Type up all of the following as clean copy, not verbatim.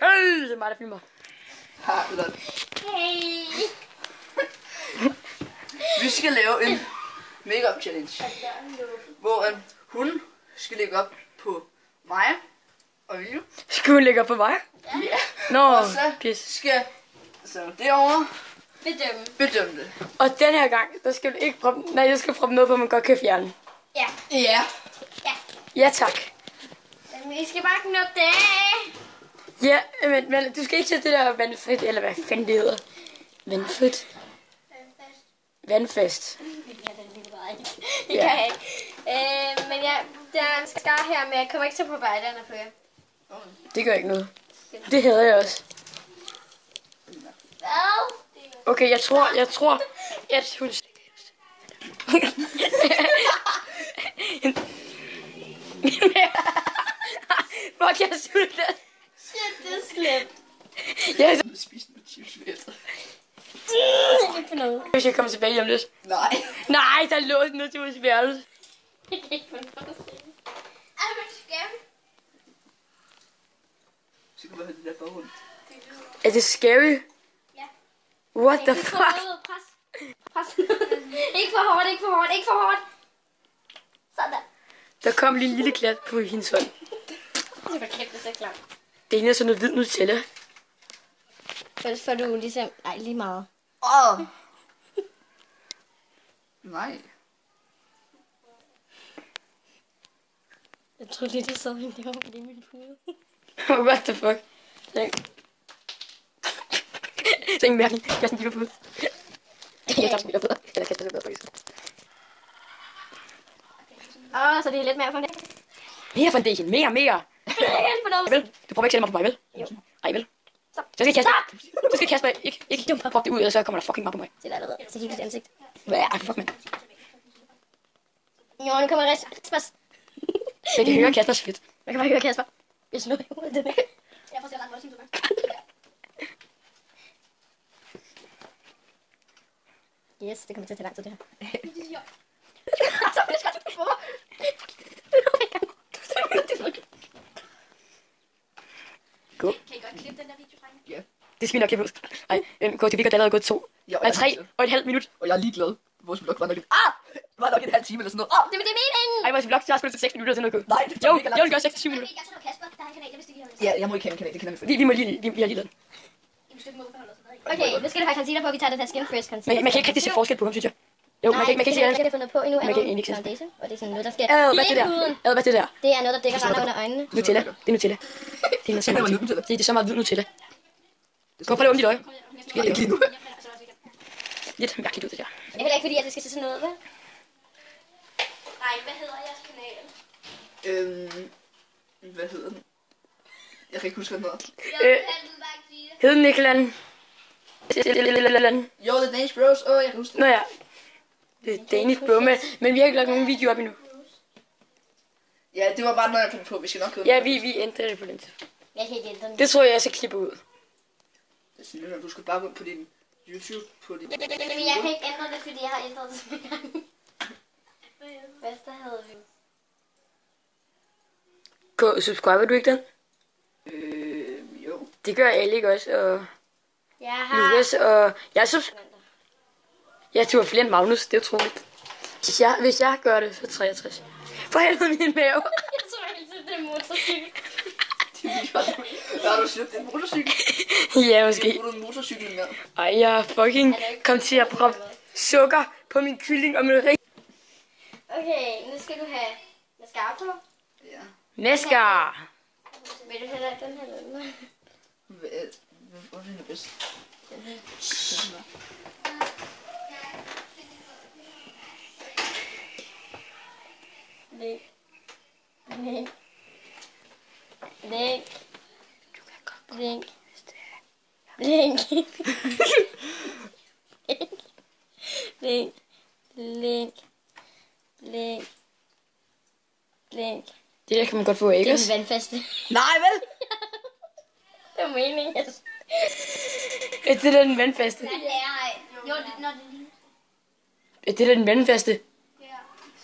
Hey, det er mig, der filmer. Hey. Vi skal lave en make-up challenge, hvor hun skal lægge op på mig og Viljo. Skal hun lægge op på mig? Ja. Nå, Og så pis. skal så derovre Bedømme. det. Og den her gang, der skal du ikke proppe... Nej, jeg skal proppe noget på, man godt kan fjerne. Ja. Ja. Ja, tak. Men vi skal bare knuppe det af. Ja, men du skal ikke sætte det der vandfrit, eller hvad fanden det hedder. Vandfrit. Vandfast. Det kan jeg ikke. Men ja, der er en skar her, men jeg kommer ikke til at prøve arbejderne på jer. Det gør ikke noget. Det havde jeg også. Hvad? Okay, jeg tror, at hun... Fuck, jeg er sulten. Shit, det er slemt. Jeg er Spis noget chips efter. Ikke for noget. Hvis jeg kommer tilbage om lidt. Nej. Nej, der er låst noget til vores værelse. Ikke for noget. Er du skæm? Så kan man have det der baggrund. Er det scary? Ja. What the fuck? Pres. Ikke for hårdt, ikke for hårdt, ikke for hårdt. Sådan der. Der kom lige en lille klat på hendes hånd. Det var kæft, det er så klart. Det ene er sådan noget hvid Nutella. Først får du ligesom... Ej, lige meget. Nej. Jeg tror lige, det sad en derovre i min pude. What the fuck? Så ingen mærkelig. Jeg er sådan en lille på. Jeg tager sådan en lille på. Eller kaster det på, faktisk. Så det er lidt mere for det. Mere foundation. Mere. Helt for noget. Vel, du prøver ikke selv mig på mig, vel? Jo. Ej, vel? Stop. Så skal Kasper ikke proppe det ud, og så kommer der fucking meget på mig. Se der allerede. Se hele dit ansigt. Hvad er fuck, mand? Jo, nu kommer Kaspers. Jeg kan høre Kaspers fedt. Jeg kan bare høre Kasper. Jeg slår i hovedet. Jeg får se ret voldsomt ud. Yes, det kommer til at tage lang tid, det her. Gå. Kan I godt klippe den der video, drenge? Ja. Det skal vi nok klippe ud. Ej, KTV er allerede gået 3,5 minut. Og jeg er ligeglad. Vores vlog var nok en halv time eller sådan noget. Det er meningen! Ej, vores vlog, der har spillet til 6 minutter, så noget godt. Nej, det Jo, tager mega lang den gør 6-7 minutter. Jeg tror, Kasper, der er en kanal, jeg vidste ikke, Ja, jeg må ikke kende en kanal, det kender vi for. Vi må lige, vi har lige lavet den. Okay, nu skal du have concealer på, vi tager det her Skin Fresh concealer. Man kan ikke rigtig se forskel på ham, synes jeg. Jo, man kan ikke se det. det. Jeg har fundet på endnu, Man kan egentlig er ikke se foundation, og det er sådan noget, der skal Hvad er det der? Hvad er det der? Det er noget, der dækker render under øjnene. Nutella. Det er Nutella. Det er noget sådan Nutella. Det er så meget hvid Nutella. Prøv at lukke dit øje. Ikke lige nu. Lidt mærkeligt ud, det der. Det er heller ikke fordi, at det skal se sådan noget, vel? Nej, hvad hedder jeres kanal? Hvad hedder den? Jeg kan ikke huske, hvad den hedder. Heden Nikland. Jo, The Danish Bros. Jeg kan huske det. Nå ja. Det er Danish bro, men vi har ikke lagt nogen video op endnu. Ja, det var bare noget, jeg fandt på. Vi skal nok gå. Ja, vi ændrer det på den tid. Jeg kan ikke ændre den. Det tror jeg skal klippe ud. Det er sådan, at du skal bare gå på din YouTube på din... Men jeg kan ikke ændre det, fordi jeg har ændret det så mange gange. Hvad der havde vi? Subscriber du ikke den? Jo. Det gør alle ikke også, og Jeg har... Lukas, og jeg tror flere end Magnus, det er utroligt. Hvis jeg gør det, så 63. For helvede min mave. Jeg tror altid, det er motorcykel. Har du slæbt en motorcykel? Ja, måske. Har du en motorcykel med? Ej, jeg fucking kom til at proppe sukker på min kylling og min ring. Okay, nu skal du have mascara på. Ja. Nescar. Vil du have den her eller den? Hvor er den bedst? Den her. Læg. Læg. Læg. Læg. Læg. Læg. Læg. Læg. Læg. Det der kan man godt få, ikke? Det er den vandfaste. Nej, vel? Det var meningen. Er det der den vandfaste? Nej, det er jo, når det lige. Er det der den vandfaste? Ja,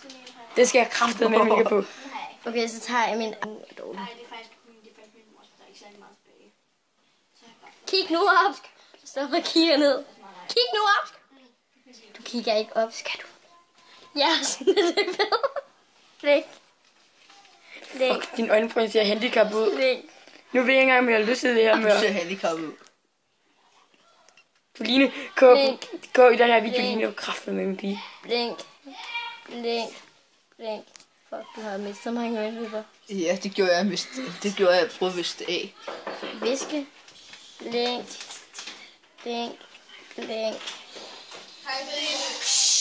sådan en her. Det skal jeg kraftedeme med mega på. Nej. Okay, så tager jeg min... Nej, det er faktisk min mor, der er ikke særlig meget tilbage. Så jeg bare... Kig nu op. Stop og kigger ned. Kig nu op. Du kigger ikke op, skal du? Ja, sådan er det ved. Blik. Blik. Fuck, din øjenbryn ser handicap ud. Blik. Nu ved jeg ikke engang, om jeg har lyst til det her Du med... ser handicappet ud. Du ligner... Gå i den her video, ligner jo kraften med min pige. Blink. Blink. Blink. Fuck, du har mistet mange øjenvipper. Ja, det gjorde jeg vist. Det gjorde jeg prøve vist af. Viske. Blink. Blink. Blink.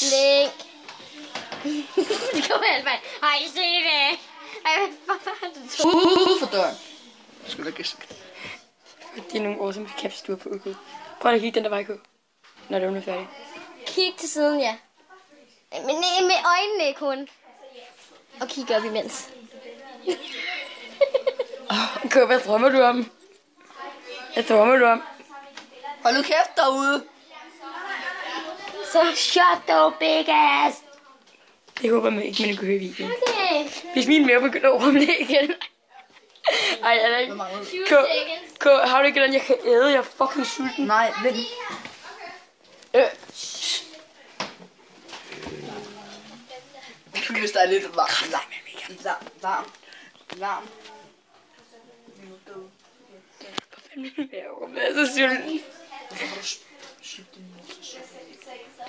Blink. Det kommer alt vejen. Ej, se det. Ej, hvad er det? Ud for døren. Skulle da gæste. Det er nogle år, som vi kan stå på udkud. Prøv at kigge den der vej, når det er færdig. Kig til siden, ja. Men med øjnene kun. Og kig op imens. Kåre, hvad drømmer du om? Hvad drømmer du om? Hold nu kæft derude. Så shut the big ass. Det håber jeg ikke, man kan høre i videoen. Okay. Hvis min mere begynder at rumle igen. Ej, er der ikke? Har du ikke den, jeg kan æde? Jeg er fucking sulten. Nej, vent. Hvis der er lidt varm. Jeg er så sulten.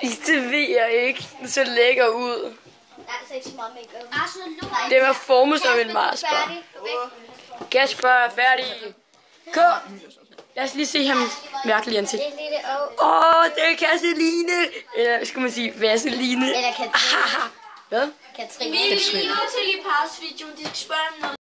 Det ved jeg ikke. Det ser lækker ud. Altså ikke så meget make-up. Det var formet som en marsbar. Kasper er færdig. Kom. Lad os lige se ham mærkeligt ansigt. Et lille å. Det er Kasseline. Eller skal man sige Vaseline. Eller Katrine. Hvad? Katrine. Vi er lige nødt til lige pause videoen. De skal spørge om noget.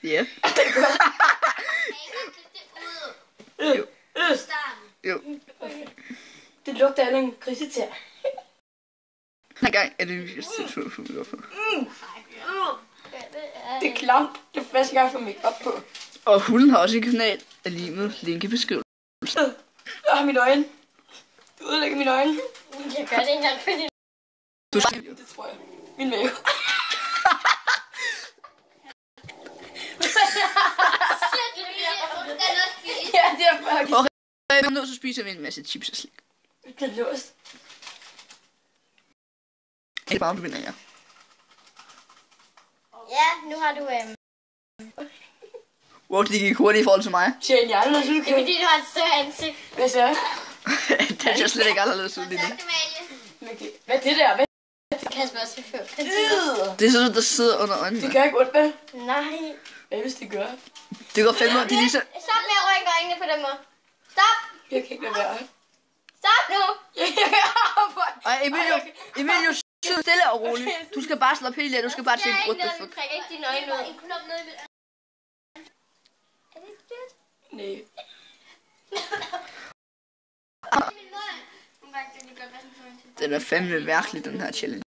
Ja. Jo. Det lugter af en grisetær. En gang er det vist til Det er klamt. Det er første gang, jeg får make-up på. Og hunden har også en kanal af limet. Link i beskrivelsen. Mine øjne. Du ødelægger mine øjne. Jeg gør det ikke engang for Du Det tror jeg. Min mave. Ja, det er faktisk. Og nu så spiser vi en masse chips og slik. Det er låst. Det er bare, om du vinder, ja. Ja, nu har du... Hvor det gik hurtigt i forhold til mig. Tjene hjernen og Det er fordi, du har et større ansigt. Hvad så? Det er slet ikke anderledes ud lige nu. Hvad er det der? Hvad? Kasper også vil Det er sådan, der sidder under øjnene. Det gør ikke ondt, vel? Nej. Hvad hvis det gør? Det går 5 år, det er lige så... Stop med at rynke øjnene på den måde. Stop. Jeg kan ikke lade være. Stop nu. Ej, Emilio, sid stille og roligt. Du skal bare slappe helt af, du skal bare tænke, what the fuck. Træk ikke dine øjne ud. Er det det? Nej. Den er fandme mærkelig, den her challenge.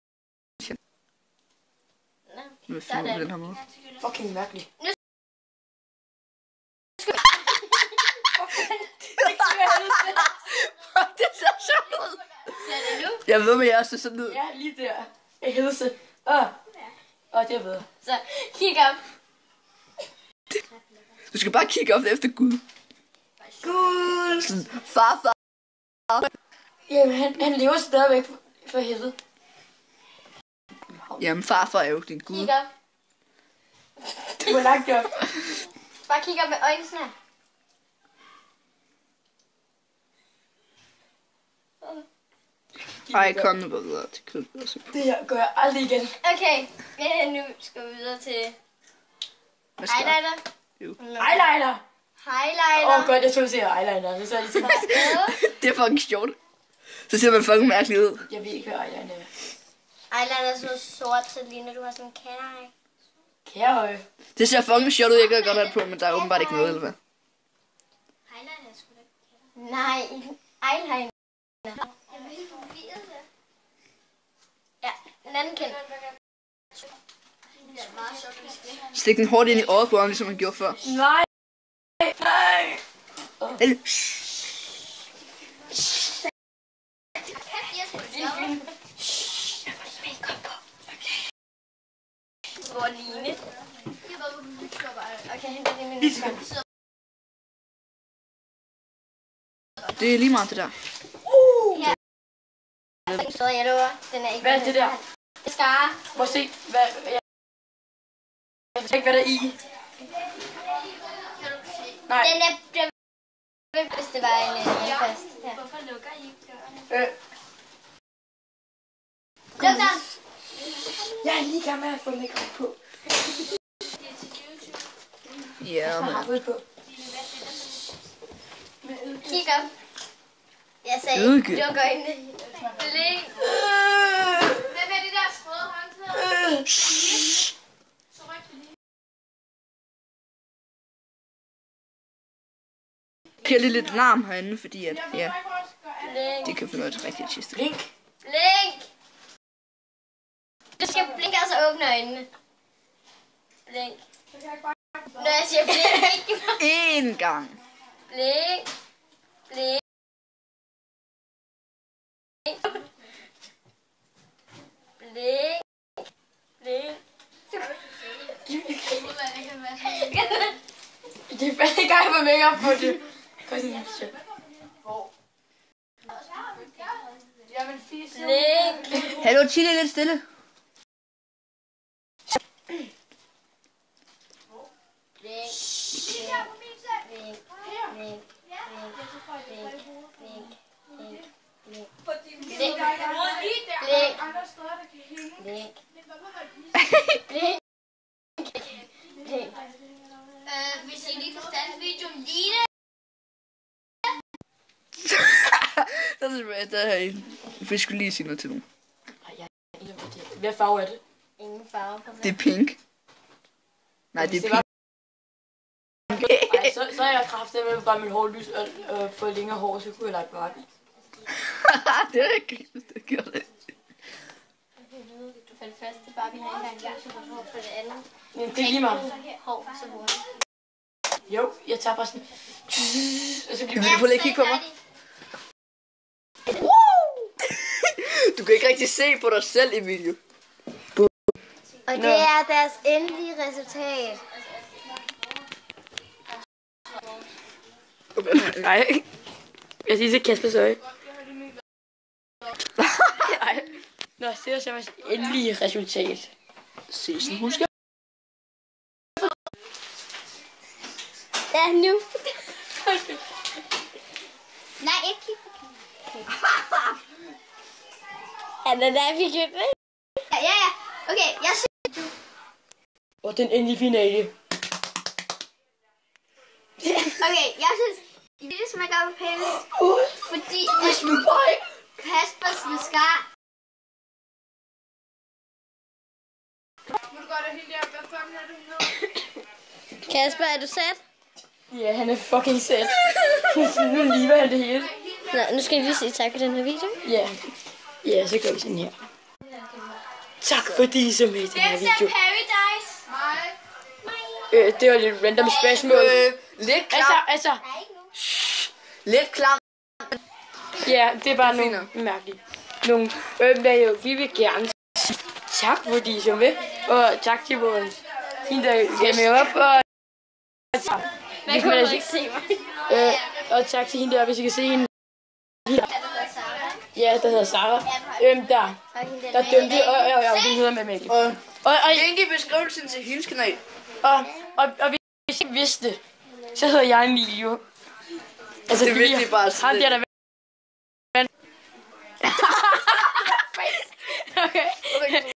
Nu er fandme på den her måde. Fucking mærkeligt. Det ser sådan ud. Ser det nu? Jeg ved, men jeg også ser sådan ud. Ja, lige der. Jeg hedder det er bedre. Så kig op. Du skal bare kigge op efter Gud. Gud. Sådan, far. Jamen, han lever stadigvæk for helvede. Jamen, farfar er jo din Gud. Kig op. Det var langt op. Bare kig op med øjnene. Ej, kom nu bare videre til kød. Det her gør jeg aldrig igen. Okay, nu skal vi videre til Hvad skal highlighter. Eyeliner. Highlighter. Godt, jeg tror, du siger eyeliner. Det er så lige Det er fucking sjovt. Så ser man fucking mærkelig ud. Jeg ved ikke, hvad eyeliner er. Eyeliner er så sort, så ligner du har sådan en katter. Kærhøj. Det ser fucking sjovt ud, jeg kan godt have det på, men der er åbenbart ikke noget, eller hvad? Highlighter er sgu da ikke. Nej, eyeliner. Jeg var helt forvirret der. Ja, en anden kendt. Det er meget sjovt, hvis det. Stik den hårdt ind i øjet på ham, ligesom han gjorde før. Nej. Nej. Eller- Jeg skal stoppe. Hvor Line. Jeg var på den stopper. Okay, hente det med min. Det er lige meget det der. Den står, jeg lover. Den er ikke. Hvad er det der? Det skar. Prøv at se. Hvad? Jeg ved ikke, hvad der er i. Kan du se? Nej. Den er hvis det var en fast. Ja. Hvorfor lukker I ikke døren? Luk den. Jeg er lige i gang med at få make på. Det er til YouTube. Ja, Jeg men... har fået på. Kig op. Jeg sagde, Ikke. luk øjnene. Bling. Hvad er det der sprøde håndklæde? Så ryk det lige. Jeg lige lidt larm herinde, fordi at, ja, Blink. det kan få noget til rigtig tiste. Blink. Blink. Du skal blinke, og så åbne øjnene. Blink. Når jeg siger blink, ikke En gang. blink. Blink. Blink. Blink. Det er fandme ikke gang med make på det. Blink. Hallo, Chile, lidt stille. Blink. Blink. Blink. Hvis I lige kan starte videoen lige. Vi skulle lige sige noget til nogen. Hvad farve er det? Ingen farve på Det er pink. Nej, det er pink. Ej, så er jeg kraftig med bare mit hår lys og få længere hår, så kunne jeg lege Barbie. Det er ikke det gjorde det. For det første, Barbie har ikke engang så godt hår. For det andet, Men det er lige meget. hår så hurtigt. Jo, jeg tager bare sådan... Og så bliver Vil du prøve lige at kigge på mig? Du kan ikke rigtig se på dig selv i video. Og det er deres endelige resultat. Nej. Jeg siger til Kaspers øje. Nej. Nå, det er så vores endelige resultat. Se sådan, husk jeg. Ja, nu. Nej, ikke kig. Ja, den er vi købt. Ja. Okay, jeg synes. Og den endelige finale. Okay, jeg synes, det smager op pænt. Fordi Kaspers mascara. Kasper, er du sat? Ja, han er fucking sæt. Nu lever han det hele. Nå, nu skal vi lige sige tak for den her video. Ja. Ja, så gør vi sådan her. Tak fordi I så med i den her video. Paradise. Det var lidt random spørgsmål. Lidt klam. Altså. Lidt klam. Ja, det er bare nogle mærkelige. Nogle vi vil gerne sige tak fordi I så med. Og tak til vores hende, der gav mig op. Og Man kunne jo ikke se mig. og tak til hende der, hvis I kan se hende. Ja, der hedder Sarah. Der dømte, og hun hedder Mamalie. Og Link i beskrivelsen til hendes kanal. og hvis I ikke vidste det, så hedder jeg Emilio. Altså, Det vidste I bare ham der Okay.